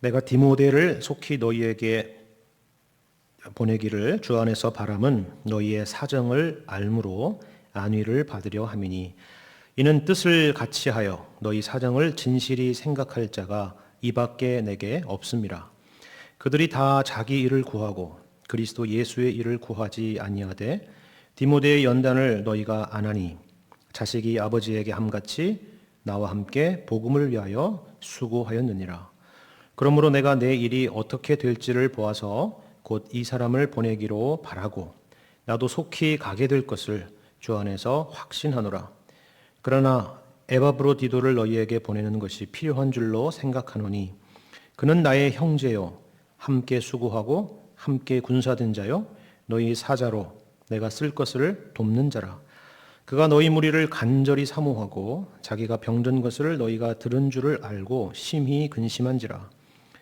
내가 디모데를 속히 너희에게 보내기를 주 안에서 바람은 너희의 사정을 알므로 안위를 받으려 함이니 이는 뜻을 같이하여 너희 사정을 진실이 생각할 자가 이밖에 내게 없음이라. 그들이 다 자기 일을 구하고 그리스도 예수의 일을 구하지 아니하되 디모데의 연단을 너희가 안하니 자식이 아버지에게 함같이 나와 함께 복음을 위하여 수고하였느니라. 그러므로 내가 내 일이 어떻게 될지를 보아서 곧 이 사람을 보내기로 바라고 나도 속히 가게 될 것을 주 안에서 확신하노라. 그러나 에바브로디도를 너희에게 보내는 것이 필요한 줄로 생각하노니 그는 나의 형제요 함께 수고하고 함께 군사된 자요 너희 사자로 내가 쓸 것을 돕는 자라. 그가 너희 무리를 간절히 사모하고 자기가 병든 것을 너희가 들은 줄을 알고 심히 근심한지라.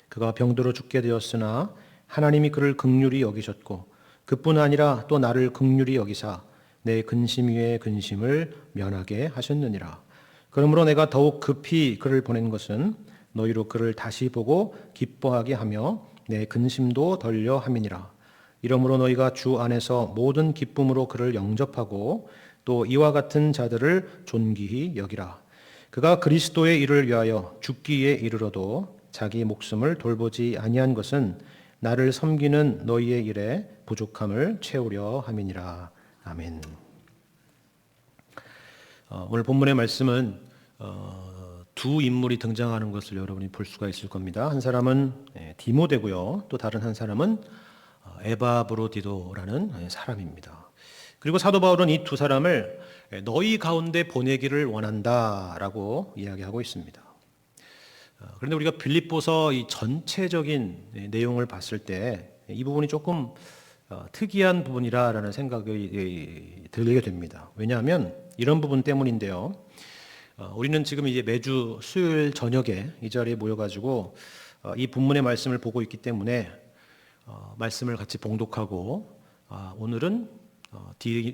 그가 병들어 죽게 되었으나 하나님이 그를 긍휼히 여기셨고 그뿐 아니라 또 나를 긍휼히 여기사 내 근심 위에 근심을 면하게 하셨느니라. 그러므로 내가 더욱 급히 그를 보낸 것은 너희로 그를 다시 보고 기뻐하게 하며 내 근심도 덜려 함이니라. 이러므로 너희가 주 안에서 모든 기쁨으로 그를 영접하고 또 이와 같은 자들을 존귀히 여기라. 그가 그리스도의 일을 위하여 죽기에 이르러도 자기 목숨을 돌보지 아니한 것은 나를 섬기는 너희의 일에 부족함을 채우려 함이니라. 아멘. 오늘 본문의 말씀은 두 인물이 등장하는 것을 여러분이 볼 수가 있을 겁니다. 한 사람은 디모데고요. 또 다른 한 사람은 에바브로디도라는 사람입니다. 그리고 사도 바울은 이 두 사람을 너희 가운데 보내기를 원한다라고 이야기하고 있습니다. 그런데 우리가 빌립보서 이 전체적인 내용을 봤을 때 이 부분이 조금 특이한 부분이라는 생각이 들게 됩니다. 왜냐하면 이런 부분 때문인데요. 우리는 지금 이제 매주 수요일 저녁에 이 자리에 모여가지고 이 본문의 말씀을 보고 있기 때문에 말씀을 같이 봉독하고 오늘은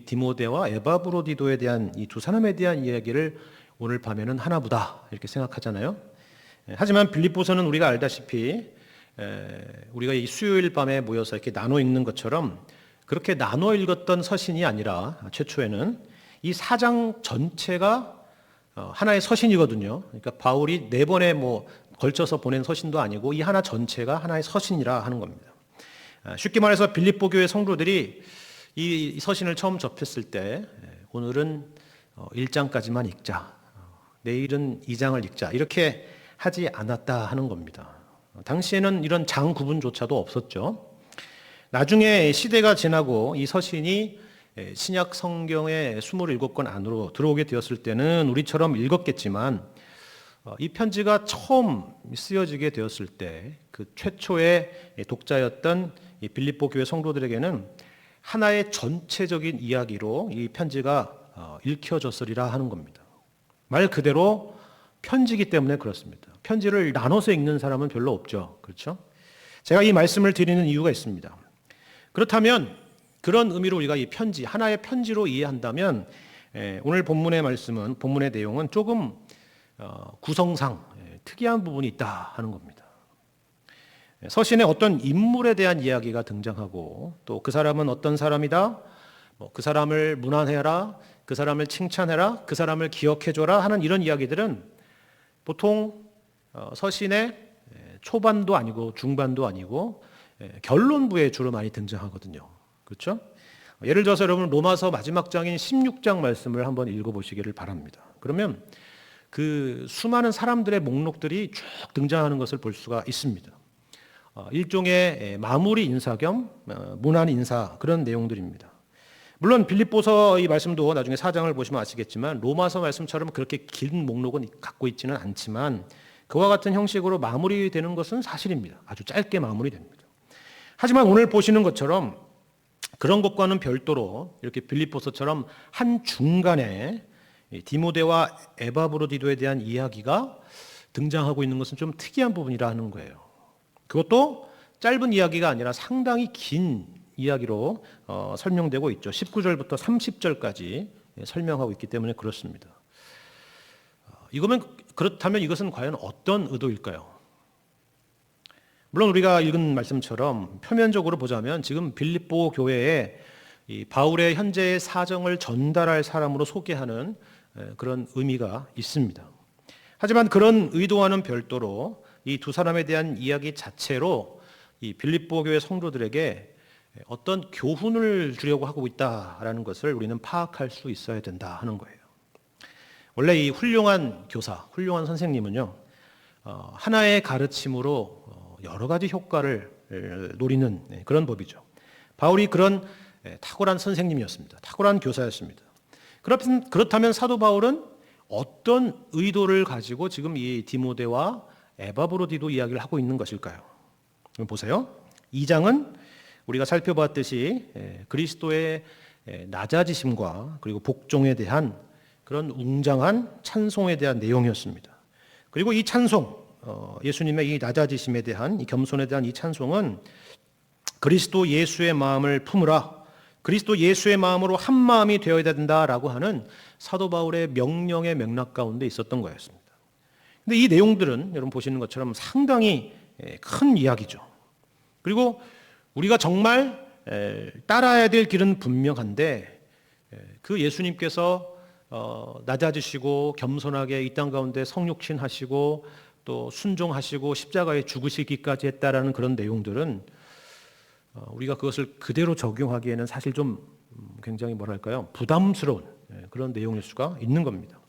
디모데와 에바브로디도에 대한 이 두 사람에 대한 이야기를 오늘 밤에는 하나보다 이렇게 생각하잖아요. 하지만 빌립보서는 우리가 알다시피 우리가 이 수요일 밤에 모여서 이렇게 나눠 읽는 것처럼 그렇게 나눠 읽었던 서신이 아니라 최초에는 이 4장 전체가 하나의 서신이거든요. 그러니까 바울이 4번에 걸쳐서 보낸 서신도 아니고 이 하나 전체가 하나의 서신이라 하는 겁니다. 쉽게 말해서 빌립보 교회 성도들이 이 서신을 처음 접했을 때 오늘은 1장까지만 읽자, 내일은 2장을 읽자 이렇게 하지 않았다 하는 겁니다. 당시에는 이런 장 구분조차도 없었죠. 나중에 시대가 지나고 이 서신이 신약 성경의 27권 안으로 들어오게 되었을 때는 우리처럼 읽었겠지만 이 편지가 처음 쓰여지게 되었을 때 그 최초의 독자였던 이 빌립보 교회 성도들에게는 하나의 전체적인 이야기로 이 편지가 읽혀졌으리라 하는 겁니다. 말 그대로 편지이기 때문에 그렇습니다. 편지를 나눠서 읽는 사람은 별로 없죠. 그렇죠? 제가 이 말씀을 드리는 이유가 있습니다. 그렇다면 그런 의미로 우리가 이 편지, 하나의 편지로 이해한다면 오늘 본문의 말씀은, 본문의 내용은 조금 구성상 특이한 부분이 있다 하는 겁니다. 서신에 어떤 인물에 대한 이야기가 등장하고 또 그 사람은 어떤 사람이다, 그 사람을 문안해라, 그 사람을 칭찬해라, 그 사람을 기억해줘라 하는 이런 이야기들은 보통 서신의 초반도 아니고 중반도 아니고 결론부에 주로 많이 등장하거든요. 그렇죠? 예를 들어서 여러분 로마서 마지막 장인 16장 말씀을 한번 읽어보시기를 바랍니다. 그러면 그 수많은 사람들의 목록들이 쭉 등장하는 것을 볼 수가 있습니다. 일종의 마무리 인사 겸 문안 인사 그런 내용들입니다. 물론 빌립보서 이 말씀도 나중에 4장을 보시면 아시겠지만 로마서 말씀처럼 그렇게 긴 목록은 갖고 있지는 않지만 그와 같은 형식으로 마무리되는 것은 사실입니다. 아주 짧게 마무리됩니다. 하지만 오늘 보시는 것처럼 그런 것과는 별도로 이렇게 빌립보서처럼 한 중간에 디모데와 에바브로디도에 대한 이야기가 등장하고 있는 것은 좀 특이한 부분이라 하는 거예요. 그것도 짧은 이야기가 아니라 상당히 긴 이야기로 설명되고 있죠. 19절부터 30절까지 설명하고 있기 때문에 그렇습니다. 그렇다면 이것은 과연 어떤 의도일까요? 물론 우리가 읽은 말씀처럼 표면적으로 보자면 지금 빌립보 교회에 이 바울의 현재의 사정을 전달할 사람으로 소개하는 그런 의미가 있습니다. 하지만 그런 의도와는 별도로 이 두 사람에 대한 이야기 자체로 이 빌립보 교회 성도들에게 어떤 교훈을 주려고 하고 있다라는 것을 우리는 파악할 수 있어야 된다 하는 거예요. 원래 이 훌륭한 교사, 훌륭한 선생님은요, 하나의 가르침으로 여러 가지 효과를 노리는 그런 법이죠. 바울이 그런 탁월한 선생님이었습니다. 탁월한 교사였습니다. 그렇다면 사도 바울은 어떤 의도를 가지고 지금 이 디모데와 에바브로디도 이야기를 하고 있는 것일까요? 보세요. 2장은 우리가 살펴봤듯이 그리스도의 낮아지심과 그리고 복종에 대한 그런 웅장한 찬송에 대한 내용이었습니다. 그리고 이 찬송, 예수님의 이 낮아지심에 대한, 이 겸손에 대한 이 찬송은 그리스도 예수의 마음을 품으라, 그리스도 예수의 마음으로 한 마음이 되어야 된다라고 하는 사도 바울의 명령의 맥락 가운데 있었던 거였습니다. 근데 이 내용들은 여러분 보시는 것처럼 상당히 큰 이야기죠. 그리고 우리가 정말 따라야 될 길은 분명한데 그 예수님께서 낮아지시고 겸손하게 이 땅 가운데 성육신하시고 또 순종하시고 십자가에 죽으시기까지 했다라는 그런 내용들은 우리가 그것을 그대로 적용하기에는 사실 좀 굉장히 뭐랄까요, 부담스러운 그런 내용일 수가 있는 겁니다.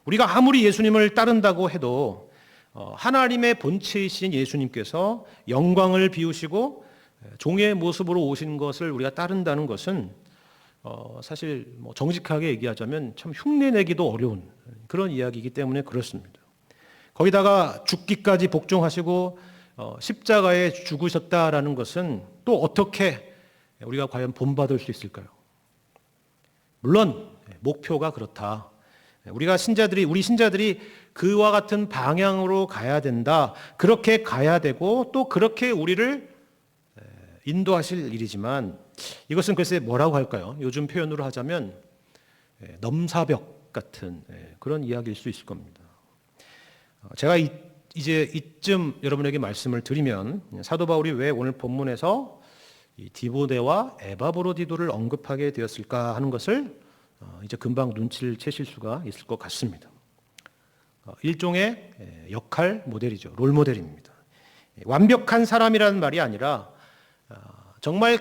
우리가 아무리 예수님을 따른다고 해도 하나님의 본체이신 예수님께서 영광을 비우시고 종의 모습으로 오신 것을 우리가 따른다는 것은 사실 뭐 정직하게 얘기하자면 참 흉내내기도 어려운 그런 이야기이기 때문에 그렇습니다. 거기다가 죽기까지 복종하시고 십자가에 죽으셨다라는 것은 또 어떻게 우리가 과연 본받을 수 있을까요? 물론 목표가 그렇다. 우리 신자들이 그와 같은 방향으로 가야 된다. 그렇게 가야 되고 또 그렇게 우리를 인도하실 일이지만 이것은 글쎄 뭐라고 할까요? 요즘 표현으로 하자면 넘사벽 같은 그런 이야기일 수 있을 겁니다. 제가 이제 이쯤 여러분에게 말씀을 드리면 사도 바울이 왜 오늘 본문에서 이 디모데와 에바브로디도를 언급하게 되었을까 하는 것을 이제 금방 눈치를 채실 수가 있을 것 같습니다. 일종의 역할 모델이죠. 롤 모델입니다. 완벽한 사람이라는 말이 아니라 정말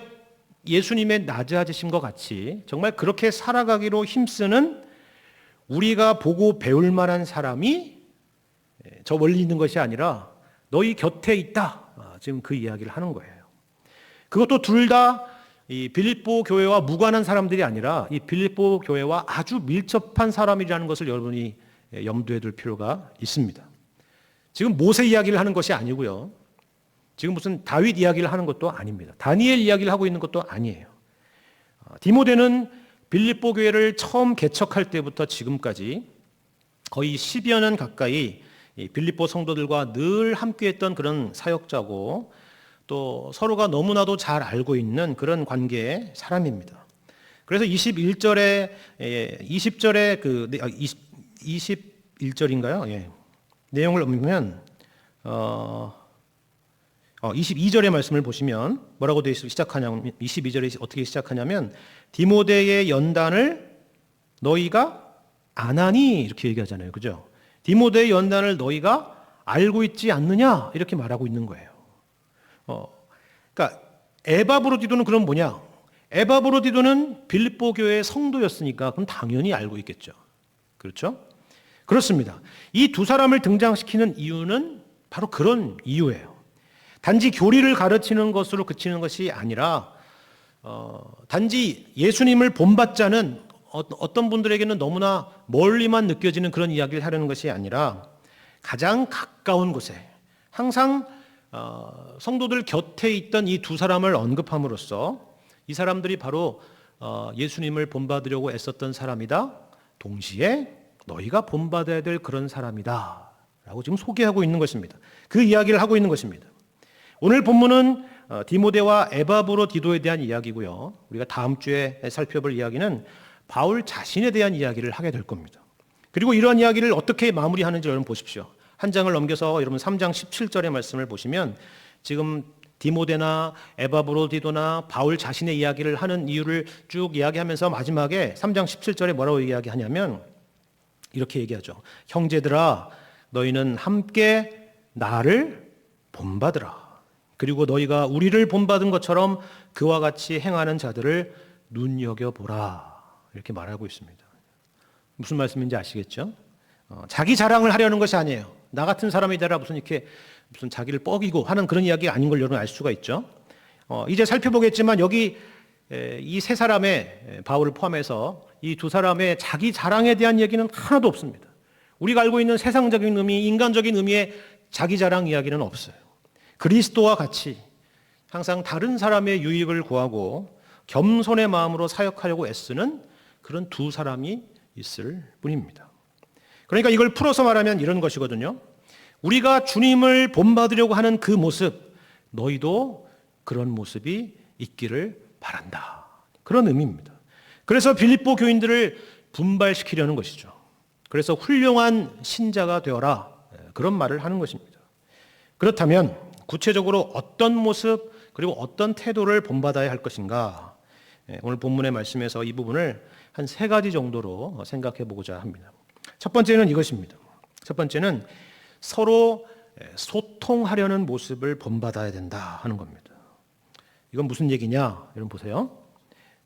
예수님의 낮아지심과 같이 정말 그렇게 살아가기로 힘쓰는 우리가 보고 배울 만한 사람이 저 멀리 있는 것이 아니라 너희 곁에 있다. 지금 그 이야기를 하는 거예요. 그것도 둘 다 이 빌립보 교회와 무관한 사람들이 아니라 이 빌립보 교회와 아주 밀접한 사람이라는 것을 여러분이 염두에 둘 필요가 있습니다. 지금 모세 이야기를 하는 것이 아니고요. 지금 무슨 다윗 이야기를 하는 것도 아닙니다. 다니엘 이야기를 하고 있는 것도 아니에요. 디모데는 빌립보 교회를 처음 개척할 때부터 지금까지 거의 10여 년 가까이 빌립보 성도들과 늘 함께했던 그런 사역자고 또 서로가 너무나도 잘 알고 있는 그런 관계의 사람입니다. 그래서 21절에 21절인가요? 예. 내용을 보면 22절의 말씀을 보시면 뭐라고 되어 시작하냐면 22절에 어떻게 시작하냐면 디모데의 연단을 너희가 안 하니 이렇게 얘기하잖아요. 그죠? 디모데의 연단을 너희가 알고 있지 않느냐 이렇게 말하고 있는 거예요. 그러니까 에바브로디도는 그럼 뭐냐? 에바브로디도는 빌립보 교회의 성도였으니까 그럼 당연히 알고 있겠죠. 그렇죠? 그렇습니다. 이 두 사람을 등장시키는 이유는 바로 그런 이유예요. 단지 교리를 가르치는 것으로 그치는 것이 아니라 단지 예수님을 본받자는 어떤 분들에게는 너무나 멀리만 느껴지는 그런 이야기를 하려는 것이 아니라 가장 가까운 곳에 항상 성도들 곁에 있던 이 두 사람을 언급함으로써 이 사람들이 바로 예수님을 본받으려고 애썼던 사람이다. 동시에 너희가 본받아야 될 그런 사람이다 라고 지금 소개하고 있는 것입니다. 그 이야기를 하고 있는 것입니다. 오늘 본문은 디모데와 에바브로디도에 대한 이야기고요. 우리가 다음 주에 살펴볼 이야기는 바울 자신에 대한 이야기를 하게 될 겁니다. 그리고 이러한 이야기를 어떻게 마무리하는지 여러분 보십시오. 한 장을 넘겨서 여러분 3장 17절의 말씀을 보시면 지금 디모데나 에바브로디도나 바울 자신의 이야기를 하는 이유를 쭉 이야기하면서 마지막에 3장 17절에 뭐라고 이야기하냐면 이렇게 얘기하죠. 형제들아 너희는 함께 나를 본받으라. 그리고 너희가 우리를 본받은 것처럼 그와 같이 행하는 자들을 눈여겨보라. 이렇게 말하고 있습니다. 무슨 말씀인지 아시겠죠? 자기 자랑을 하려는 것이 아니에요. 나 같은 사람이 되라 무슨 이렇게 무슨 자기를 뻐기고 하는 그런 이야기 아닌 걸 여러분 알 수가 있죠. 이제 살펴보겠지만 여기 이 세 사람의 바울을 포함해서 이 두 사람의 자기 자랑에 대한 얘기는 하나도 없습니다. 우리가 알고 있는 세상적인 의미, 인간적인 의미의 자기 자랑 이야기는 없어요. 그리스도와 같이 항상 다른 사람의 유익을 구하고 겸손의 마음으로 사역하려고 애쓰는 그런 두 사람이 있을 뿐입니다. 그러니까 이걸 풀어서 말하면 이런 것이거든요. 우리가 주님을 본받으려고 하는 그 모습, 너희도 그런 모습이 있기를 바란다. 그런 의미입니다. 그래서 빌립보 교인들을 분발시키려는 것이죠. 그래서 훌륭한 신자가 되어라. 그런 말을 하는 것입니다. 그렇다면 구체적으로 어떤 모습 그리고 어떤 태도를 본받아야 할 것인가? 오늘 본문의 말씀에서 이 부분을 한 세 가지 정도로 생각해 보고자 합니다. 첫 번째는 이것입니다. 첫 번째는 서로 소통하려는 모습을 본받아야 된다 하는 겁니다. 이건 무슨 얘기냐? 여러분 보세요.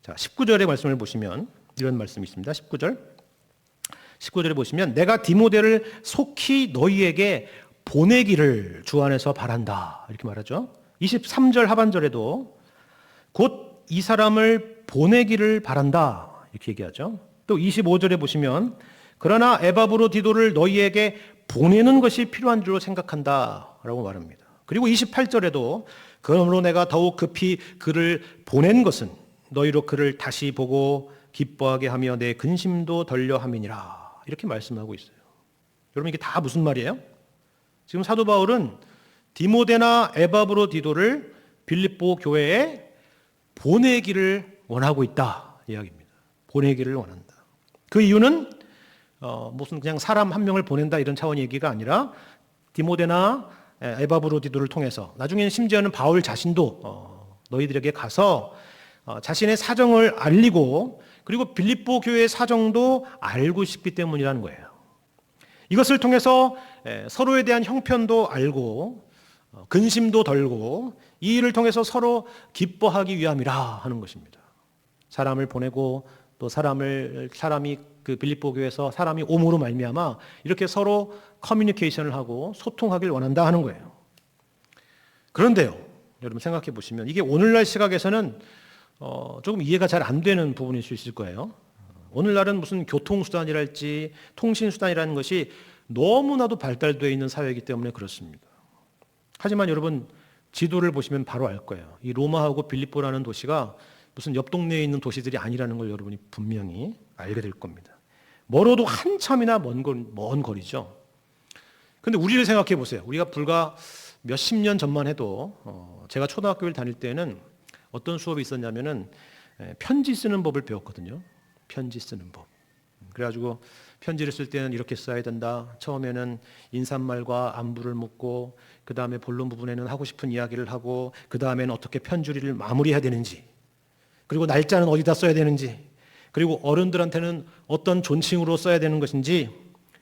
자, 19절의 말씀을 보시면 이런 말씀이 있습니다. 19절에 보시면 내가 디모데를 속히 너희에게 보내기를 주 안에서 바란다. 이렇게 말하죠. 23절 하반절에도 곧 이 사람을 보내기를 바란다. 이렇게 얘기하죠. 또 25절에 보시면 그러나 에바브로디도를 너희에게 보내는 것이 필요한 줄로 생각한다. 라고 말합니다. 그리고 28절에도 그러므로 내가 더욱 급히 그를 보낸 것은 너희로 그를 다시 보고 기뻐하게 하며 내 근심도 덜려 함이니라. 이렇게 말씀하고 있어요. 여러분 이게 다 무슨 말이에요? 지금 사도 바울은 디모데나 에바브로디도를 빌립보 교회에 보내기를 원하고 있다 이야기입니다. 보내기를 원한다. 그 이유는 무슨 그냥 사람 한 명을 보낸다 이런 차원의 얘기가 아니라 디모데나 에바브로디도를 통해서 나중에는 심지어는 바울 자신도 너희들에게 가서 자신의 사정을 알리고 그리고 빌립보 교회의 사정도 알고 싶기 때문이라는 거예요. 이것을 통해서 서로에 대한 형편도 알고 근심도 덜고 이 일을 통해서 서로 기뻐하기 위함이라 하는 것입니다. 사람을 보내고 또 사람이 그 빌립보 교회에서 사람이 옴으로 말미암아 이렇게 서로 커뮤니케이션을 하고 소통하길 원한다 하는 거예요. 그런데요, 여러분 생각해 보시면 이게 오늘날 시각에서는 조금 이해가 잘 안 되는 부분일 수 있을 거예요. 오늘날은 무슨 교통수단이랄지 통신수단이라는 것이 너무나도 발달되어 있는 사회이기 때문에 그렇습니다. 하지만 여러분 지도를 보시면 바로 알 거예요. 이 로마하고 빌립보라는 도시가 무슨 옆 동네에 있는 도시들이 아니라는 걸 여러분이 분명히 알게 될 겁니다. 멀어도 한참이나 먼 거리죠. 근데 우리를 생각해 보세요. 우리가 불과 몇십 년 전만 해도 제가 초등학교를 다닐 때는 어떤 수업이 있었냐면은 편지 쓰는 법을 배웠거든요. 편지 쓰는 법. 그래가지고 편지를 쓸 때는 이렇게 써야 된다. 처음에는 인사말과 안부를 묻고 그 다음에 본론 부분에는 하고 싶은 이야기를 하고 그 다음에는 어떻게 편지를 마무리해야 되는지 그리고 날짜는 어디다 써야 되는지 그리고 어른들한테는 어떤 존칭으로 써야 되는 것인지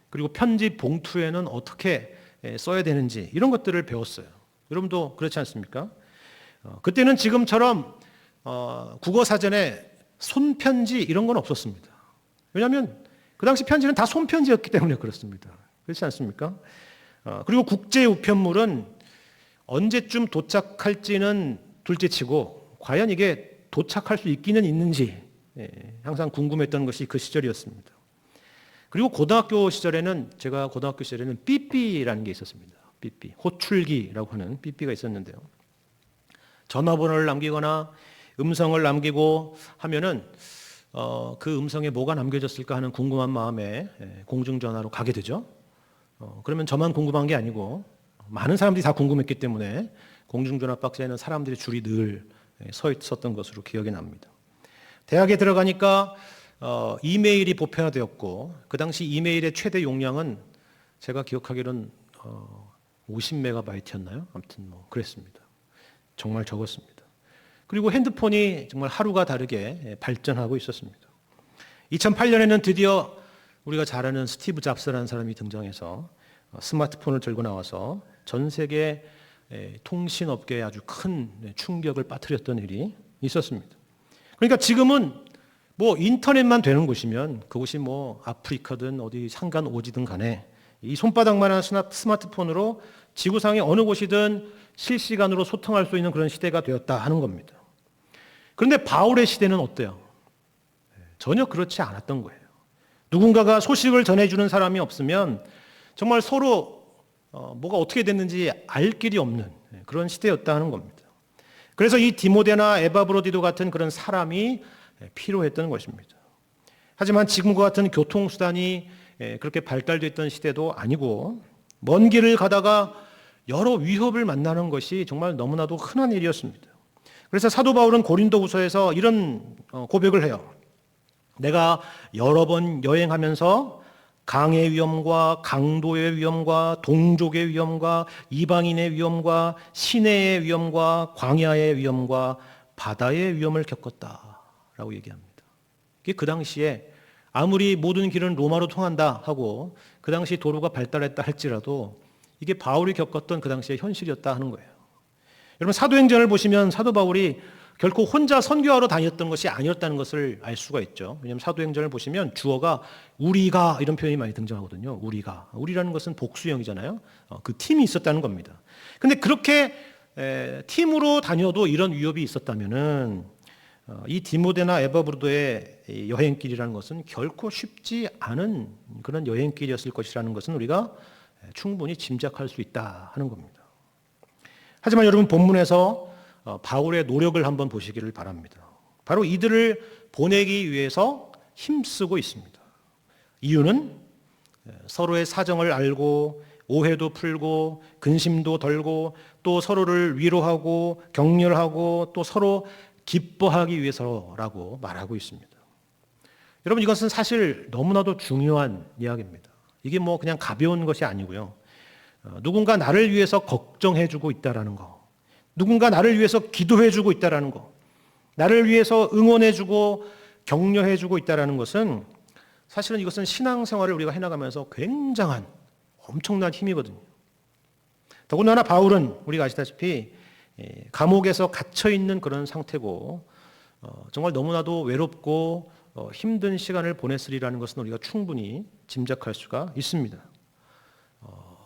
그리고 편지 봉투에는 어떻게 써야 되는지 이런 것들을 배웠어요. 여러분도 그렇지 않습니까? 그때는 지금처럼 국어 사전에 손편지 이런 건 없었습니다. 왜냐하면 그 당시 편지는 다 손편지였기 때문에 그렇습니다. 그렇지 않습니까? 그리고 국제 우편물은 언제쯤 도착할지는 둘째치고 과연 이게 도착할 수 있기는 있는지 항상 궁금했던 것이 그 시절이었습니다. 그리고 고등학교 시절에는 제가 고등학교 시절에는 삐삐라는 게 있었습니다. 삐삐 호출기라고 하는 삐삐가 있었는데요. 전화번호를 남기거나 음성을 남기고 하면은 그 음성에 뭐가 남겨졌을까 하는 궁금한 마음에 공중전화로 가게 되죠. 그러면 저만 궁금한 게 아니고 많은 사람들이 다 궁금했기 때문에 공중전화 박스에는 사람들의 줄이 늘 서 있었던 것으로 기억이 납니다. 대학에 들어가니까 이메일이 보편화되었고 그 당시 이메일의 최대 용량은 제가 기억하기로는 50메가바이트였나요? 아무튼 뭐 그랬습니다. 정말 적었습니다. 그리고 핸드폰이 정말 하루가 다르게 발전하고 있었습니다. 2008년에는 드디어 우리가 잘 아는 스티브 잡스라는 사람이 등장해서 스마트폰을 들고 나와서 전 세계 통신업계에 아주 큰 충격을 빠뜨렸던 일이 있었습니다. 그러니까 지금은 뭐 인터넷만 되는 곳이면 그곳이 뭐 아프리카든 어디 상간오지든 간에 이 손바닥만한 스마트폰으로 지구상의 어느 곳이든 실시간으로 소통할 수 있는 그런 시대가 되었다 하는 겁니다. 그런데 바울의 시대는 어때요? 전혀 그렇지 않았던 거예요. 누군가가 소식을 전해주는 사람이 없으면 정말 서로 뭐가 어떻게 됐는지 알 길이 없는 그런 시대였다 하는 겁니다. 그래서 이 디모데나 에바브로디도 같은 그런 사람이 필요했던 것입니다. 하지만 지금과 같은 교통수단이 그렇게 발달됐던 시대도 아니고 먼 길을 가다가 여러 위협을 만나는 것이 정말 너무나도 흔한 일이었습니다. 그래서 사도 바울은 고린도후서에서 이런 고백을 해요. 내가 여러 번 여행하면서 강의 위험과 강도의 위험과 동족의 위험과 이방인의 위험과 시내의 위험과 광야의 위험과 바다의 위험을 겪었다라고 얘기합니다. 그 당시에 아무리 모든 길은 로마로 통한다 하고 그 당시 도로가 발달했다 할지라도 이게 바울이 겪었던 그 당시의 현실이었다 하는 거예요. 여러분 사도행전을 보시면 사도 바울이 결코 혼자 선교하러 다녔던 것이 아니었다는 것을 알 수가 있죠. 왜냐하면 사도행전을 보시면 주어가 우리가 이런 표현이 많이 등장하거든요. 우리라는 것은 복수형이잖아요. 그 팀이 있었다는 겁니다. 근데 그렇게 팀으로 다녀도 이런 위협이 있었다면은 이 디모데나 에바브로도의 여행길이라는 것은 결코 쉽지 않은 그런 여행길이었을 것이라는 것은 우리가 충분히 짐작할 수 있다 하는 겁니다. 하지만 여러분 본문에서 바울의 노력을 한번 보시기를 바랍니다. 바로 이들을 보내기 위해서 힘쓰고 있습니다. 이유는 서로의 사정을 알고 오해도 풀고 근심도 덜고 또 서로를 위로하고 격려하고 또 서로 기뻐하기 위해서라고 말하고 있습니다. 여러분 이것은 사실 너무나도 중요한 이야기입니다. 이게 뭐 그냥 가벼운 것이 아니고요. 누군가 나를 위해서 걱정해주고 있다라는 거, 누군가 나를 위해서 기도해주고 있다라는 거, 나를 위해서 응원해주고 격려해주고 있다라는 것은 사실은 이것은 신앙생활을 우리가 해나가면서 굉장한 엄청난 힘이거든요. 더군다나 바울은 우리가 아시다시피 감옥에서 갇혀있는 그런 상태고 정말 너무나도 외롭고 힘든 시간을 보냈으리라는 것은 우리가 충분히 짐작할 수가 있습니다.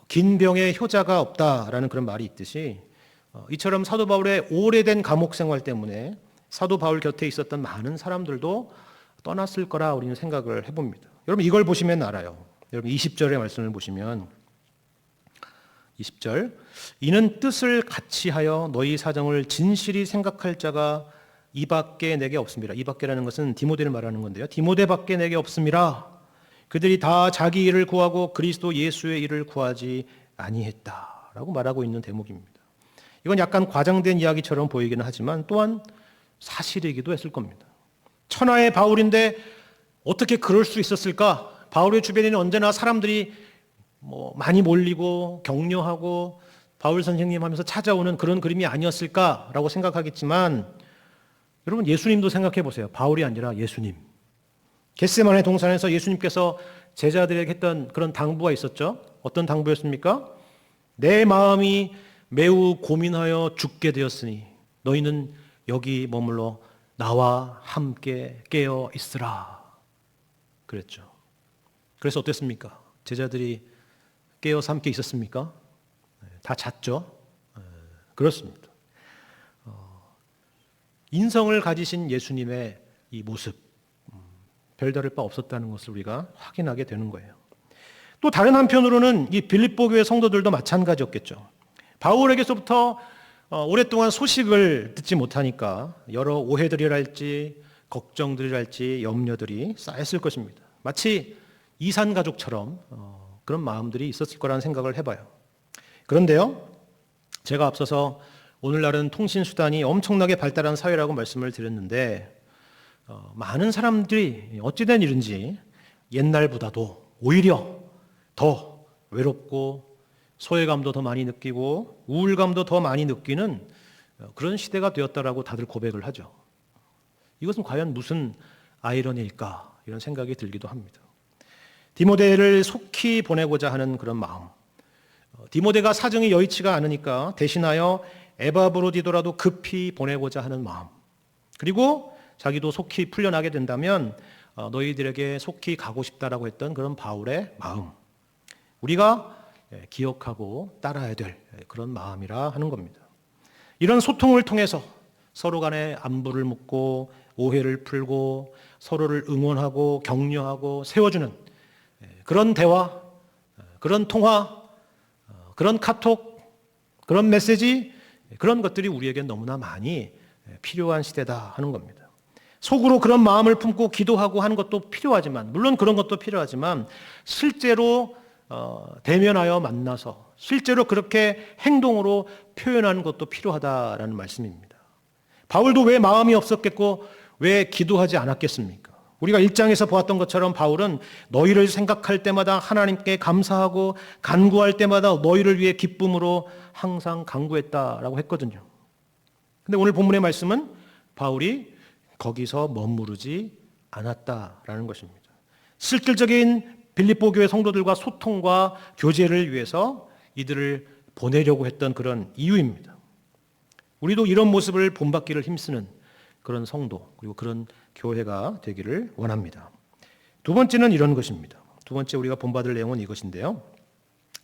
긴 병에 효자가 없다라는 그런 말이 있듯이 이처럼 사도 바울의 오래된 감옥 생활 때문에 사도 바울 곁에 있었던 많은 사람들도 떠났을 거라 우리는 생각을 해봅니다. 여러분 이걸 보시면 알아요. 여러분 20절의 말씀을 보시면 20절 이는 뜻을 같이 하여 너희 사정을 진실이 생각할 자가 이밖에 내게 없습니다. 이밖에라는 것은 디모데를 말하는 건데요. 디모데밖에 내게 없습니다. 그들이 다 자기 일을 구하고 그리스도 예수의 일을 구하지 아니했다라고 말하고 있는 대목입니다. 이건 약간 과장된 이야기처럼 보이기는 하지만 또한 사실이기도 했을 겁니다. 천하의 바울인데 어떻게 그럴 수 있었을까? 바울의 주변에는 언제나 사람들이 많이 몰리고 격려하고 바울 선생님 하면서 찾아오는 그런 그림이 아니었을까라고 생각하겠지만 여러분 예수님도 생각해 보세요. 바울이 아니라 예수님. 겟세마네 동산에서 예수님께서 제자들에게 했던 그런 당부가 있었죠. 어떤 당부였습니까? 내 마음이 매우 고민하여 죽게 되었으니 너희는 여기 머물러 나와 함께 깨어 있으라 그랬죠. 그래서 어땠습니까? 제자들이 깨어서 함께 있었습니까? 다 잤죠. 그렇습니다. 인성을 가지신 예수님의 이 모습 별다를 바 없었다는 것을 우리가 확인하게 되는 거예요. 또 다른 한편으로는 이 빌립보 교회 성도들도 마찬가지였겠죠. 바울에게서부터 오랫동안 소식을 듣지 못하니까 여러 오해들이랄지 걱정들이랄지 염려들이 쌓였을 것입니다. 마치 이산 가족처럼 그런 마음들이 있었을 거라는 생각을 해봐요. 그런데요, 제가 앞서서 오늘날은 통신수단이 엄청나게 발달한 사회라고 말씀을 드렸는데 많은 사람들이 어찌된 일인지 옛날보다도 오히려 더 외롭고 소외감도 더 많이 느끼고 우울감도 더 많이 느끼는 그런 시대가 되었다라고 다들 고백을 하죠. 이것은 과연 무슨 아이러니일까 이런 생각이 들기도 합니다. 디모데를 속히 보내고자 하는 그런 마음, 디모데가 사정이 여의치가 않으니까 대신하여 에바브로디도라도 급히 보내고자 하는 마음, 그리고 자기도 속히 풀려나게 된다면 너희들에게 속히 가고 싶다라고 했던 그런 바울의 마음, 우리가 기억하고 따라야 될 그런 마음이라 하는 겁니다. 이런 소통을 통해서 서로 간에 안부를 묻고 오해를 풀고 서로를 응원하고 격려하고 세워주는 그런 대화, 그런 통화, 그런 카톡, 그런 메시지, 그런 것들이 우리에게 너무나 많이 필요한 시대다 하는 겁니다. 속으로 그런 마음을 품고 기도하고 하는 것도 필요하지만, 물론 그런 것도 필요하지만 실제로 대면하여 만나서 실제로 그렇게 행동으로 표현하는 것도 필요하다라는 말씀입니다. 바울도 왜 마음이 없었겠고 왜 기도하지 않았겠습니까? 우리가 1장에서 보았던 것처럼 바울은 너희를 생각할 때마다 하나님께 감사하고 간구할 때마다 너희를 위해 기쁨으로 항상 간구했다라고 했거든요. 근데 오늘 본문의 말씀은 바울이 거기서 머무르지 않았다라는 것입니다. 실질적인 빌립보 교회 성도들과 소통과 교제를 위해서 이들을 보내려고 했던 그런 이유입니다. 우리도 이런 모습을 본받기를 힘쓰는 그런 성도, 그리고 그런 교회가 되기를 원합니다. 두 번째는 이런 것입니다. 두 번째 우리가 본받을 내용은 이것인데요.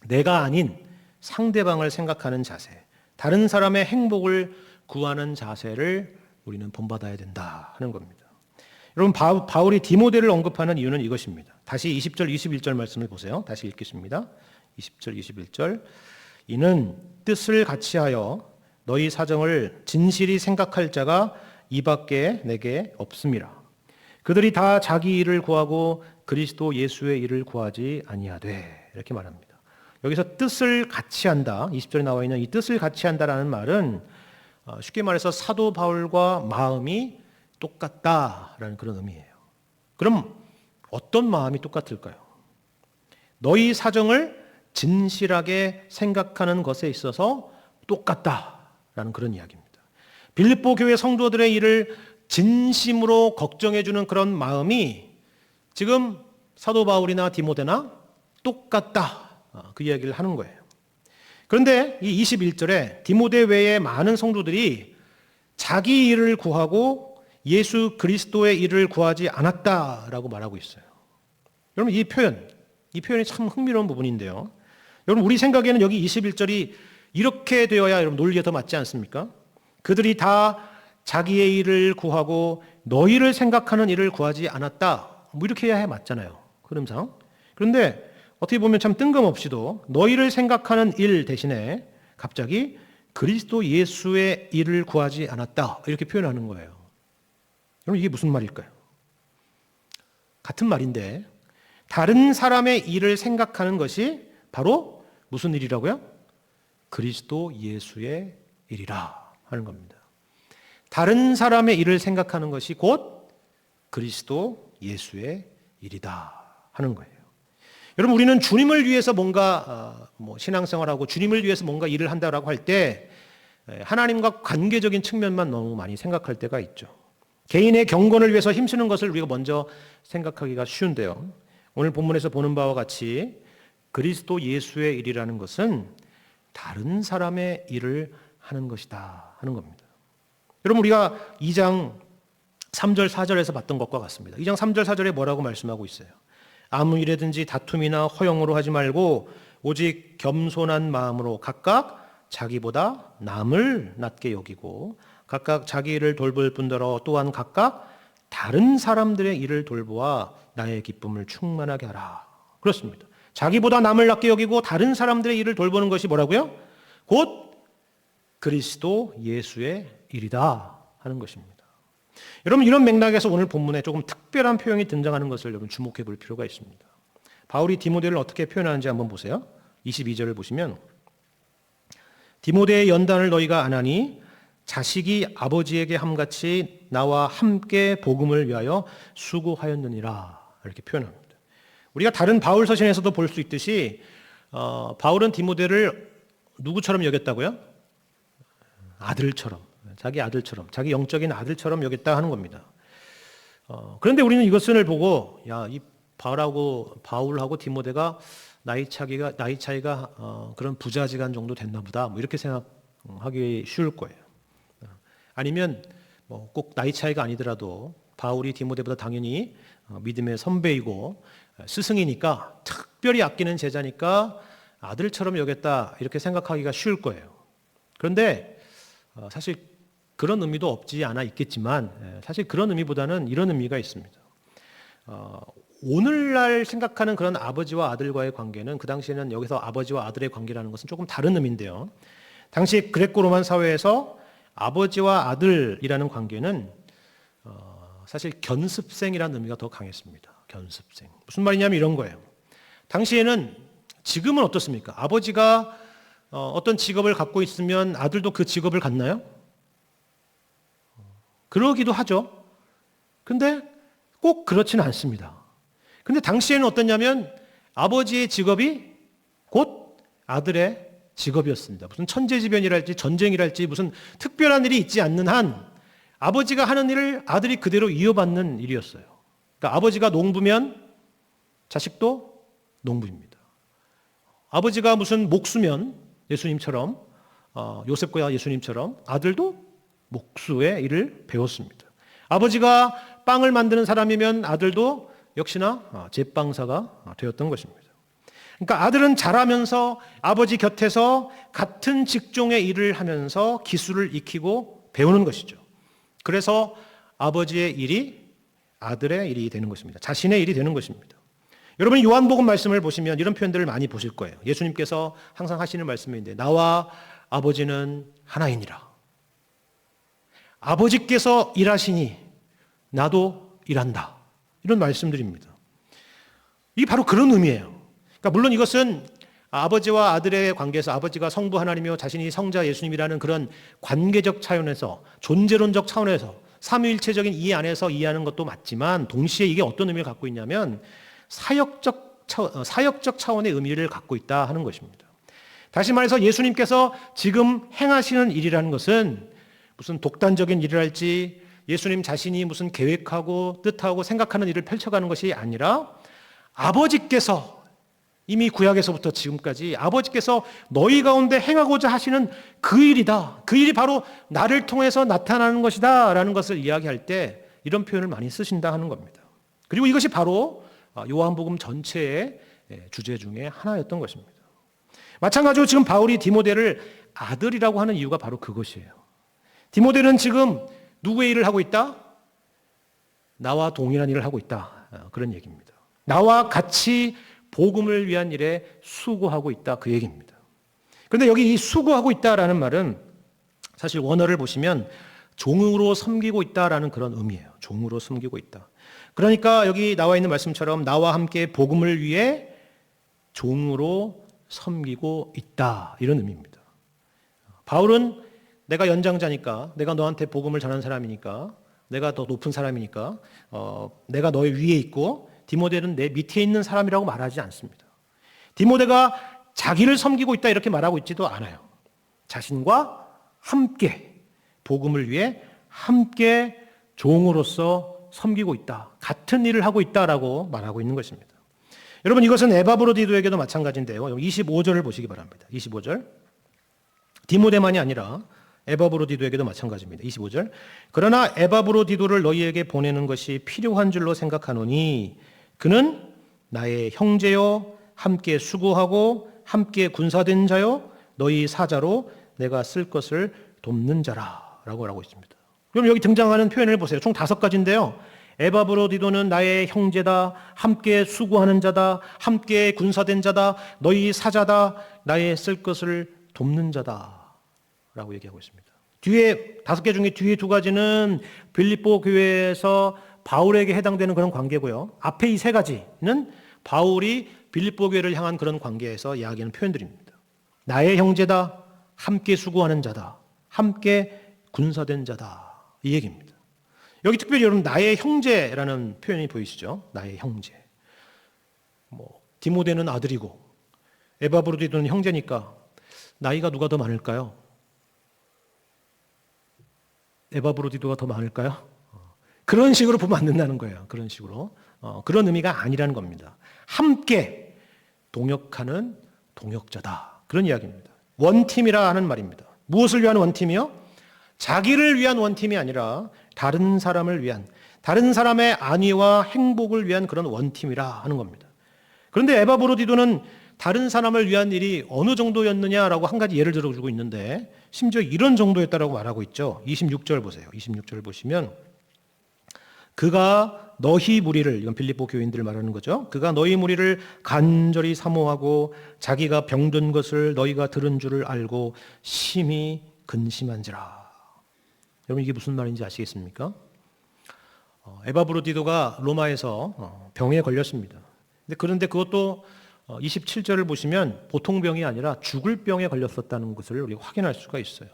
내가 아닌 상대방을 생각하는 자세, 다른 사람의 행복을 구하는 자세를 우리는 본받아야 된다 하는 겁니다. 여러분, 바울이 디모데를 언급하는 이유는 이것입니다. 다시 20절, 21절 말씀을 보세요. 다시 읽겠습니다. 20절, 21절. 이는 뜻을 같이하여 너희 사정을 진실이 생각할 자가 이밖에 내게 없음이라. 그들이 다 자기 일을 구하고 그리스도 예수의 일을 구하지 아니하되. 이렇게 말합니다. 여기서 뜻을 같이 한다, 20절에 나와 있는 이 뜻을 같이 한다라는 말은 쉽게 말해서 사도 바울과 마음이 똑같다라는 그런 의미예요. 그럼 어떤 마음이 똑같을까요? 너희 사정을 진실하게 생각하는 것에 있어서 똑같다라는 그런 이야기입니다. 빌립보 교회 성도들의 일을 진심으로 걱정해주는 그런 마음이 지금 사도 바울이나 디모데나 똑같다, 그 이야기를 하는 거예요. 그런데 이 21절에 디모데 외에 많은 성도들이 자기 일을 구하고 예수 그리스도의 일을 구하지 않았다라고 말하고 있어요. 여러분, 이 표현이 참 흥미로운 부분인데요. 여러분, 우리 생각에는 여기 21절이 이렇게 되어야 여러분 논리에 더 맞지 않습니까? 그들이 다 자기의 일을 구하고 너희를 생각하는 일을 구하지 않았다, 뭐 이렇게 해야 맞잖아요, 흐름상. 그런데 어떻게 보면 참 뜬금없이도 너희를 생각하는 일 대신에 갑자기 그리스도 예수의 일을 구하지 않았다, 이렇게 표현하는 거예요. 여러분, 이게 무슨 말일까요? 같은 말인데 다른 사람의 일을 생각하는 것이 바로 무슨 일이라고요? 그리스도 예수의 일이라 하는 겁니다. 다른 사람의 일을 생각하는 것이 곧 그리스도 예수의 일이다 하는 거예요. 여러분, 우리는 주님을 위해서 뭔가 신앙생활하고 주님을 위해서 뭔가 일을 한다라고 할 때 하나님과 관계적인 측면만 너무 많이 생각할 때가 있죠. 개인의 경건을 위해서 힘쓰는 것을 우리가 먼저 생각하기가 쉬운데요. 오늘 본문에서 보는 바와 같이 그리스도 예수의 일이라는 것은 다른 사람의 일을 하는 것이다 하는 겁니다. 여러분, 우리가 2장 3절 4절에서 봤던 것과 같습니다. 2장 3절 4절에 뭐라고 말씀하고 있어요? 아무 일에든지 다툼이나 허영으로 하지 말고 오직 겸손한 마음으로 각각 자기보다 남을 낮게 여기고 각각 자기 일을 돌볼 뿐더러 또한 각각 다른 사람들의 일을 돌보아 나의 기쁨을 충만하게 하라. 그렇습니다. 자기보다 남을 낮게 여기고 다른 사람들의 일을 돌보는 것이 뭐라고요? 곧 그리스도 예수의 일이다 하는 것입니다. 여러분, 이런 맥락에서 오늘 본문에 조금 특별한 표현이 등장하는 것을 여러분 주목해 볼 필요가 있습니다. 바울이 디모데를 어떻게 표현하는지 한번 보세요. 22절을 보시면 디모데의 연단을 너희가 안 하니 자식이 아버지에게 함같이 나와 함께 복음을 위하여 수고하였느니라, 이렇게 표현합니다. 우리가 다른 바울 서신에서도 볼 수 있듯이 바울은 디모데를 누구처럼 여겼다고요? 아들처럼, 자기 아들처럼, 자기 영적인 아들처럼 여겼다 하는 겁니다. 그런데 우리는 이것을 보고 이 바울하고 디모데가 나이 차이가 그런 부자지간 정도 됐나 보다, 뭐 이렇게 생각하기 쉬울 거예요. 아니면 뭐 꼭 나이 차이가 아니더라도 바울이 디모데보다 당연히 믿음의 선배이고 스승이니까, 특별히 아끼는 제자니까 아들처럼 여겼다, 이렇게 생각하기가 쉬울 거예요. 그런데 사실 그런 의미도 없지 않아 있겠지만, 사실 그런 의미보다는 이런 의미가 있습니다. 오늘날 생각하는 그런 아버지와 아들과의 관계는, 그 당시에는 여기서 아버지와 아들의 관계라는 것은 조금 다른 의미인데요. 당시 그레코 로만 사회에서 아버지와 아들이라는 관계는 사실 견습생이라는 의미가 더 강했습니다. 견습생. 무슨 말이냐면 이런 거예요. 당시에는, 지금은 어떻습니까? 아버지가 어떤 직업을 갖고 있으면 아들도 그 직업을 갖나요? 그러기도 하죠. 근데 꼭 그렇지는 않습니다. 근데 당시에는 어떠냐면 아버지의 직업이 곧 아들의 직업이었습니다. 무슨 천재지변이랄지 전쟁이랄지 무슨 특별한 일이 있지 않는 한 아버지가 하는 일을 아들이 그대로 이어받는 일이었어요. 그러니까 아버지가 농부면 자식도 농부입니다. 아버지가 무슨 목수면 예수님처럼, 요셉과 예수님처럼 아들도 목수의 일을 배웠습니다. 아버지가 빵을 만드는 사람이면 아들도 역시나 제빵사가 되었던 것입니다. 그러니까 아들은 자라면서 아버지 곁에서 같은 직종의 일을 하면서 기술을 익히고 배우는 것이죠. 그래서 아버지의 일이 아들의 일이 되는 것입니다. 자신의 일이 되는 것입니다. 여러분, 요한복음 말씀을 보시면 이런 표현들을 많이 보실 거예요. 예수님께서 항상 하시는 말씀인데, 나와 아버지는 하나이니라. 아버지께서 일하시니 나도 일한다. 이런 말씀들입니다. 이게 바로 그런 의미예요. 그러니까 물론 이것은 아버지와 아들의 관계에서, 아버지가 성부 하나님이요 자신이 성자 예수님이라는 그런 관계적 차원에서, 존재론적 차원에서, 삼위일체적인 이 안에서 이해하는 것도 맞지만, 동시에 이게 어떤 의미를 갖고 있냐면 사역적 차원의 의미를 갖고 있다 하는 것입니다. 다시 말해서 예수님께서 지금 행하시는 일이라는 것은 무슨 독단적인 일이랄지, 예수님 자신이 무슨 계획하고 뜻하고 생각하는 일을 펼쳐가는 것이 아니라, 아버지께서 이미 구약에서부터 지금까지 아버지께서 너희 가운데 행하고자 하시는 그 일이다. 그 일이 바로 나를 통해서 나타나는 것이다 라는 것을 이야기할 때 이런 표현을 많이 쓰신다 하는 겁니다. 그리고 이것이 바로 요한복음 전체의 주제 중에 하나였던 것입니다. 마찬가지로 지금 바울이 디모데를 아들이라고 하는 이유가 바로 그것이에요. 디모데는 지금 누구의 일을 하고 있다? 나와 동일한 일을 하고 있다. 그런 얘기입니다. 나와 같이 복음을 위한 일에 수고하고 있다, 그 얘기입니다. 그런데 여기 이 수고하고 있다라는 말은 사실 원어를 보시면 종으로 섬기고 있다라는 그런 의미예요. 종으로 섬기고 있다. 그러니까 여기 나와 있는 말씀처럼 나와 함께 복음을 위해 종으로 섬기고 있다, 이런 의미입니다. 바울은 내가 연장자니까, 내가 너한테 복음을 전하는 사람이니까, 내가 더 높은 사람이니까, 내가 너의 위에 있고 디모데는 내 밑에 있는 사람이라고 말하지 않습니다. 디모데가 자기를 섬기고 있다 이렇게 말하고 있지도 않아요. 자신과 함께 복음을 위해 함께 종으로서 섬기고 있다. 같은 일을 하고 있다라고 말하고 있는 것입니다. 여러분, 이것은 에바브로디도에게도 마찬가지인데요. 25절을 보시기 바랍니다. 25절. 디모데만이 아니라 에바브로디도에게도 마찬가지입니다. 25절. 그러나 에바브로디도를 너희에게 보내는 것이 필요한 줄로 생각하노니 그는 나의 형제요 함께 수고하고 함께 군사된 자요 너희 사자로 내가 쓸 것을 돕는 자라라고 하고 있습니다. 그럼 여기 등장하는 표현을 보세요. 총 5가지인데요. 에바브로디도는 나의 형제다, 함께 수고하는 자다, 함께 군사된 자다, 너희 사자다, 나의 쓸 것을 돕는 자다라고 얘기하고 있습니다. 뒤에 5개 중에 뒤에 2가지는 빌립보 교회에서 바울에게 해당되는 그런 관계고요. 앞에 이 3가지는 바울이 빌립보 교회를 향한 그런 관계에서 이야기하는 표현들입니다. 나의 형제다, 함께 수고하는 자다, 함께 군사된 자다, 이 얘기입니다. 여기 특별히 여러분 나의 형제라는 표현이 보이시죠? 나의 형제. 디모데는 아들이고 에바브로디도는 형제니까 나이가 누가 더 많을까요? 에바브로디도가 더 많을까요? 그런 식으로 보면 안 된다는 거예요. 그런 식으로. 그런 의미가 아니라는 겁니다. 함께 동역하는 동역자다. 그런 이야기입니다. 원팀이라 하는 말입니다. 무엇을 위한 원팀이요? 자기를 위한 원팀이 아니라 다른 사람을 위한, 다른 사람의 안위와 행복을 위한 그런 원팀이라 하는 겁니다. 그런데 에바브로디도는 다른 사람을 위한 일이 어느 정도였느냐라고 한 가지 예를 들어주고 있는데 심지어 이런 정도였다라고 말하고 있죠. 26절 보세요. 26절 보시면 그가 너희 무리를, 이건 빌립보 교인들을 말하는 거죠. 그가 너희 무리를 간절히 사모하고 자기가 병든 것을 너희가 들은 줄을 알고 심히 근심한지라. 여러분 이게 무슨 말인지 아시겠습니까? 에바브로디도가 로마에서 병에 걸렸습니다. 그런데 그것도 27절을 보시면 보통 병이 아니라 죽을 병에 걸렸었다는 것을 우리가 확인할 수가 있어요.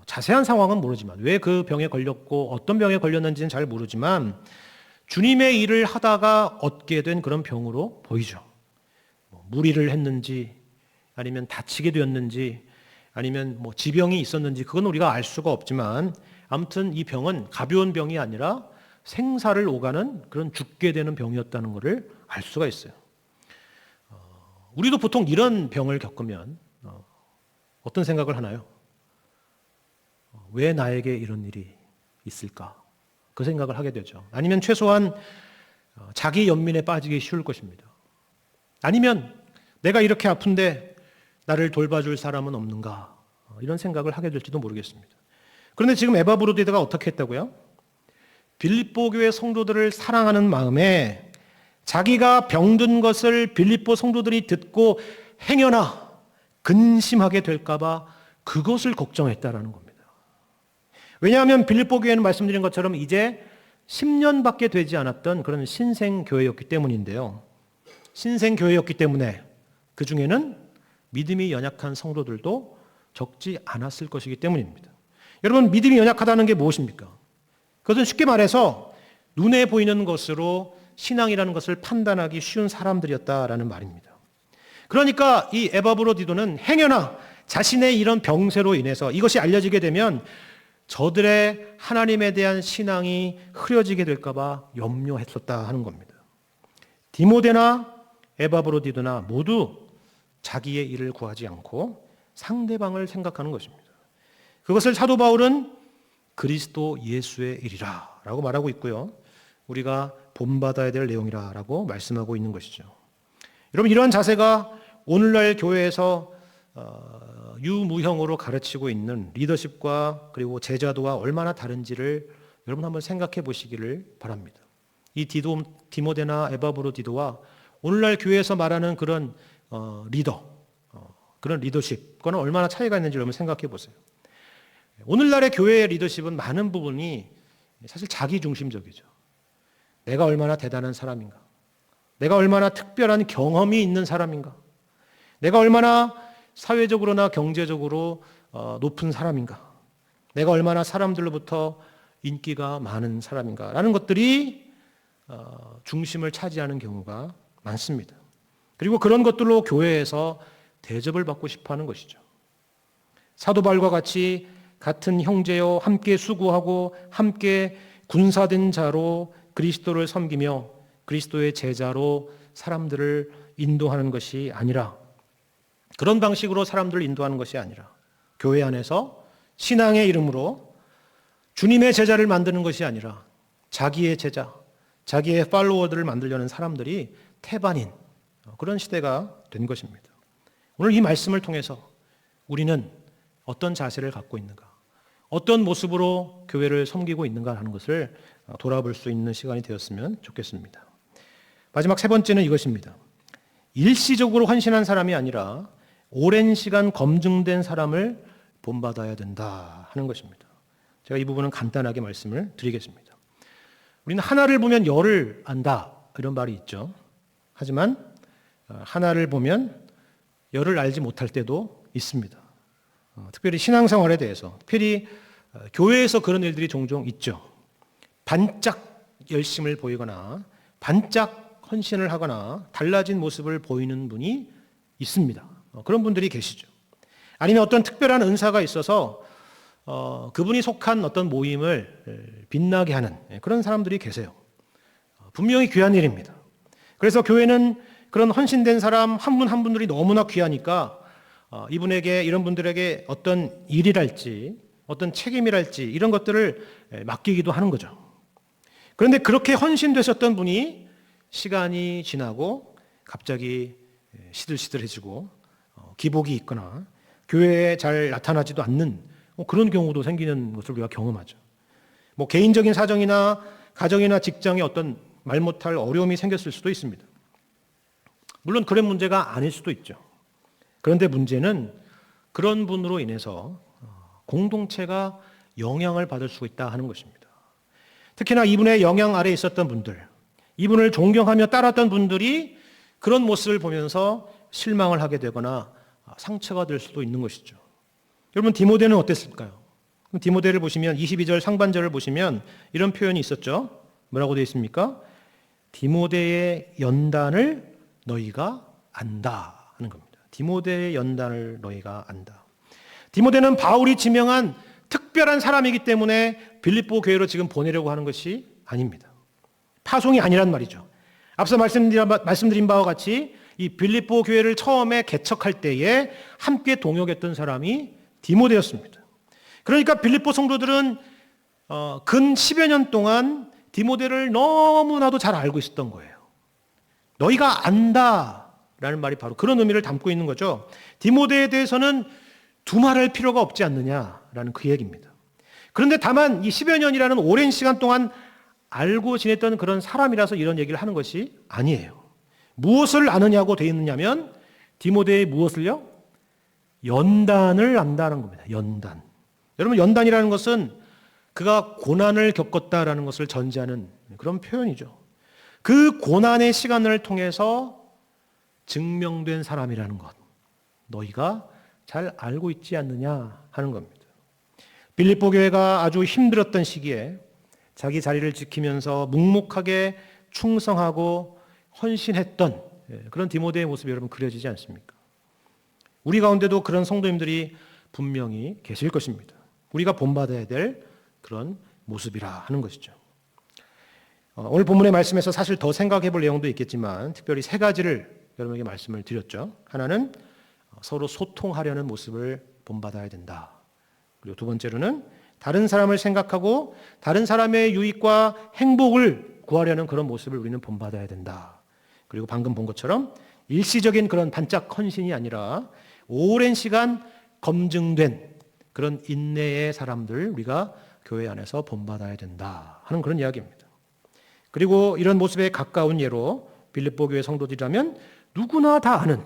자세한 상황은 모르지만 왜 그 병에 걸렸고 어떤 병에 걸렸는지는 잘 모르지만 주님의 일을 하다가 얻게 된 그런 병으로 보이죠. 무리를 했는지 아니면 다치게 되었는지 아니면 지병이 있었는지 그건 우리가 알 수가 없지만 아무튼 이 병은 가벼운 병이 아니라 생사를 오가는 그런 죽게 되는 병이었다는 것을 알 수가 있어요. 우리도 보통 이런 병을 겪으면 어떤 생각을 하나요? 왜 나에게 이런 일이 있을까? 그 생각을 하게 되죠. 아니면 최소한 자기 연민에 빠지기 쉬울 것입니다. 아니면 내가 이렇게 아픈데 나를 돌봐줄 사람은 없는가? 이런 생각을 하게 될지도 모르겠습니다. 그런데 지금 에바브로디도가 어떻게 했다고요? 빌립보 교회 성도들을 사랑하는 마음에 자기가 병든 것을 빌립보 성도들이 듣고 행여나 근심하게 될까 봐 그것을 걱정했다라는 겁니다. 왜냐하면 빌립보 교회는 말씀드린 것처럼 이제 10년밖에 되지 않았던 그런 신생교회였기 때문인데요. 신생교회였기 때문에 그 중에는 믿음이 연약한 성도들도 적지 않았을 것이기 때문입니다. 여러분 믿음이 연약하다는 게 무엇입니까? 그것은 쉽게 말해서 눈에 보이는 것으로 신앙이라는 것을 판단하기 쉬운 사람들이었다라는 말입니다. 그러니까 이 에바브로디도는 행여나 자신의 이런 병세로 인해서 이것이 알려지게 되면 저들의 하나님에 대한 신앙이 흐려지게 될까 봐 염려했었다 하는 겁니다. 디모데나 에바브로디도나 모두 자기의 일을 구하지 않고 상대방을 생각하는 것입니다. 그것을 사도 바울은 그리스도 예수의 일이라 라고 말하고 있고요. 우리가 본받아야 될 내용이라 라고 말씀하고 있는 것이죠. 여러분 이러한 자세가 오늘날 교회에서 유무형으로 가르치고 있는 리더십과 그리고 제자도와 얼마나 다른지를 여러분 한번 생각해 보시기를 바랍니다. 이 디모데나 에바브로디도와 오늘날 교회에서 말하는 그런 리더, 그런 리더십과는 얼마나 차이가 있는지 여러분 생각해 보세요. 오늘날의 교회의 리더십은 많은 부분이 사실 자기중심적이죠. 내가 얼마나 대단한 사람인가? 내가 얼마나 특별한 경험이 있는 사람인가? 내가 얼마나 사회적으로나 경제적으로 높은 사람인가? 내가 얼마나 사람들로부터 인기가 많은 사람인가? 라는 것들이 중심을 차지하는 경우가 많습니다. 그리고 그런 것들로 교회에서 대접을 받고 싶어 하는 것이죠. 사도 바울과 같이 같은 형제요 함께 수고하고 함께 군사된 자로 그리스도를 섬기며 그리스도의 제자로 사람들을 인도하는 것이 아니라 그런 방식으로 사람들을 인도하는 것이 아니라 교회 안에서 신앙의 이름으로 주님의 제자를 만드는 것이 아니라 자기의 제자, 자기의 팔로워들을 만들려는 사람들이 태반인 그런 시대가 된 것입니다. 오늘 이 말씀을 통해서 우리는 어떤 자세를 갖고 있는가, 어떤 모습으로 교회를 섬기고 있는가 하는 것을 돌아볼 수 있는 시간이 되었으면 좋겠습니다. 마지막 세 번째는 이것입니다. 일시적으로 헌신한 사람이 아니라 오랜 시간 검증된 사람을 본받아야 된다 하는 것입니다. 제가 이 부분은 간단하게 말씀을 드리겠습니다. 우리는 하나를 보면 열을 안다 이런 말이 있죠. 하지만 하나를 보면 열을 알지 못할 때도 있습니다. 특별히 신앙생활에 대해서, 특별히 교회에서 그런 일들이 종종 있죠. 반짝 열심을 보이거나 반짝 헌신을 하거나 달라진 모습을 보이는 분이 있습니다. 그런 분들이 계시죠. 아니면 어떤 특별한 은사가 있어서 그분이 속한 어떤 모임을 빛나게 하는 그런 사람들이 계세요. 분명히 귀한 일입니다. 그래서 교회는 그런 헌신된 사람 한 분 한 분들이 너무나 귀하니까 이런 분들에게 어떤 일이랄지 어떤 책임이랄지 이런 것들을 맡기기도 하는 거죠. 그런데 그렇게 헌신되셨던 분이 시간이 지나고 갑자기 시들시들해지고 기복이 있거나 교회에 잘 나타나지도 않는 그런 경우도 생기는 것을 우리가 경험하죠. 개인적인 사정이나 가정이나 직장에 어떤 말 못할 어려움이 생겼을 수도 있습니다. 물론 그런 문제가 아닐 수도 있죠. 그런데 문제는 그런 분으로 인해서 공동체가 영향을 받을 수 있다 하는 것입니다. 특히나 이분의 영향 아래에 있었던 분들, 이분을 존경하며 따랐던 분들이 그런 모습을 보면서 실망을 하게 되거나 상처가 될 수도 있는 것이죠. 여러분, 디모데는 어땠을까요? 디모데를 보시면 22절 상반절을 보시면 이런 표현이 있었죠. 뭐라고 되어 있습니까? 디모데의 연단을 너희가 안다 하는 겁니다. 디모데의 연단을 너희가 안다. 디모데는 바울이 지명한 특별한 사람이기 때문에 빌립보 교회로 지금 보내려고 하는 것이 아닙니다. 파송이 아니란 말이죠. 앞서 말씀드린 바와 같이 이 빌립보 교회를 처음에 개척할 때에 함께 동역했던 사람이 디모데였습니다. 그러니까 빌립보 성도들은 근 10여 년 동안 디모데를 너무나도 잘 알고 있었던 거예요. 너희가 안다라는 말이 바로 그런 의미를 담고 있는 거죠. 디모데에 대해서는 두말할 필요가 없지 않느냐라는 그 얘기입니다. 그런데 다만 이 10여 년이라는 오랜 시간 동안 알고 지냈던 그런 사람이라서 이런 얘기를 하는 것이 아니에요. 무엇을 아느냐고 되어 있느냐면 디모데의 무엇을요? 연단을 안다는 겁니다. 연단. 여러분, 연단이라는 것은 그가 고난을 겪었다라는 것을 전제하는 그런 표현이죠. 그 고난의 시간을 통해서 증명된 사람이라는 것, 너희가 잘 알고 있지 않느냐 하는 겁니다. 빌립보 교회가 아주 힘들었던 시기에 자기 자리를 지키면서 묵묵하게 충성하고 헌신했던 그런 디모데의 모습이 여러분 그려지지 않습니까? 우리 가운데도 그런 성도님들이 분명히 계실 것입니다. 우리가 본받아야 될 그런 모습이라 하는 것이죠. 오늘 본문의 말씀에서 사실 더 생각해 볼 내용도 있겠지만 특별히 세 가지를 여러분에게 말씀을 드렸죠. 하나는 서로 소통하려는 모습을 본받아야 된다. 그리고 두 번째로는 다른 사람을 생각하고 다른 사람의 유익과 행복을 구하려는 그런 모습을 우리는 본받아야 된다. 그리고 방금 본 것처럼 일시적인 그런 반짝 헌신이 아니라 오랜 시간 검증된 그런 인내의 사람들 우리가 교회 안에서 본받아야 된다 하는 그런 이야기입니다. 그리고 이런 모습에 가까운 예로 빌립보 교회 성도들이라면 누구나 다 아는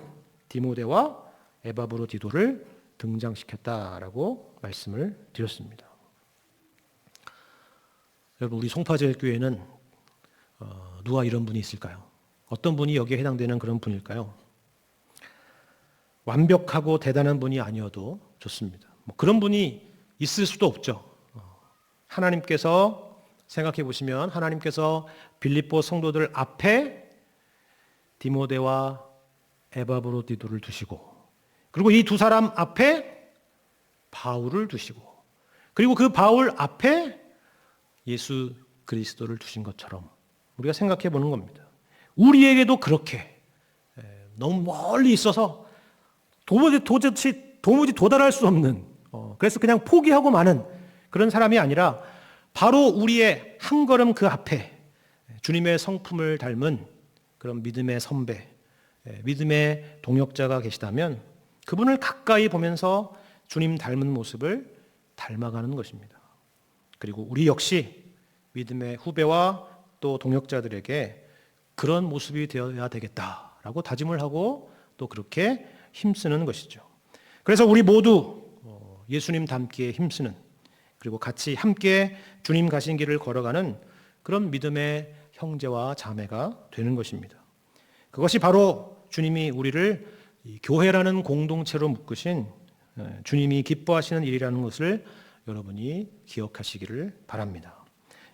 디모데와 에바브로디도를 등장시켰다라고 말씀을 드렸습니다. 여러분, 우리 송파제 교회는 누가 이런 분이 있을까요? 어떤 분이 여기에 해당되는 그런 분일까요? 완벽하고 대단한 분이 아니어도 좋습니다. 그런 분이 있을 수도 없죠. 하나님께서 생각해 보시면 하나님께서 빌립보 성도들 앞에 디모데와 에바브로디도를 두시고 그리고 이 두 사람 앞에 바울을 두시고 그리고 그 바울 앞에 예수 그리스도를 두신 것처럼 우리가 생각해 보는 겁니다. 우리에게도 그렇게 너무 멀리 있어서 도무지 도달할 수 없는 그래서 그냥 포기하고 마는 그런 사람이 아니라 바로 우리의 한 걸음 그 앞에 주님의 성품을 닮은 그런 믿음의 선배, 믿음의 동역자가 계시다면 그분을 가까이 보면서 주님 닮은 모습을 닮아가는 것입니다. 그리고 우리 역시 믿음의 후배와 또 동역자들에게 그런 모습이 되어야 되겠다라고 다짐을 하고 또 그렇게 힘쓰는 것이죠. 그래서 우리 모두 예수님 닮기에 힘쓰는 그리고 같이 함께 주님 가신 길을 걸어가는 그런 믿음의 형제와 자매가 되는 것입니다. 그것이 바로 주님이 우리를 교회라는 공동체로 묶으신 주님이 기뻐하시는 일이라는 것을 여러분이 기억하시기를 바랍니다.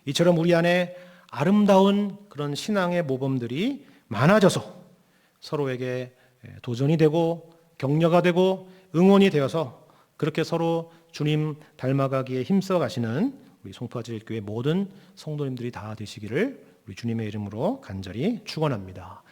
이처럼 우리 안에 아름다운 그런 신앙의 모범들이 많아져서 서로에게 도전이 되고 격려가 되고 응원이 되어서 그렇게 서로 주님 닮아가기에 힘써 가시는 우리 송파제일교회 모든 성도님들이 다 되시기를 우리 주님의 이름으로 간절히 축원합니다.